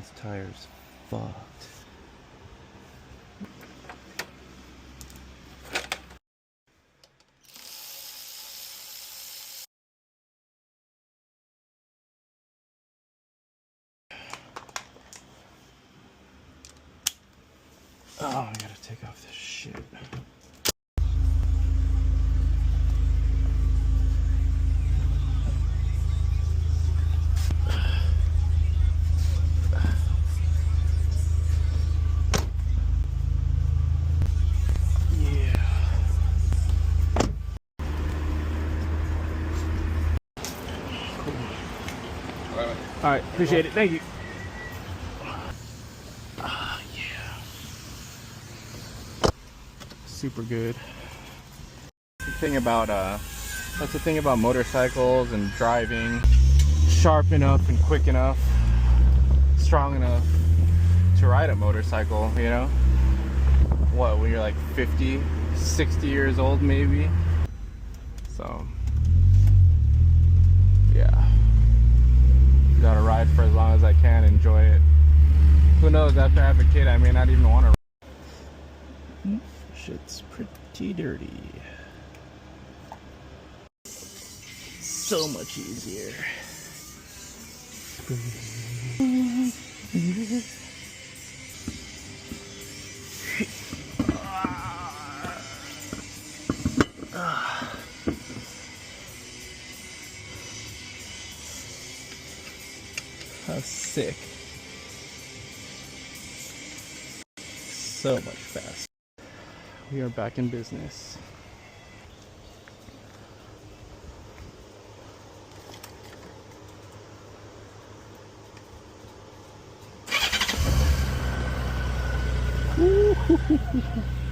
This tire's fucked. Oh, I gotta take off this shit. All right, appreciate it. Thank you. Yeah. Super good. That's the thing about motorcycles and driving. Sharp enough and quick enough, strong enough to ride a motorcycle, you know? What, when you're like 50, 60 years old maybe? So, yeah. Gotta ride for as long as I can, enjoy it. Who knows, after I have a kid I may not even want to. Shit's pretty dirty. So much easier. How sick. So much faster. We are back in business. Woo-hoo-hoo-hoo.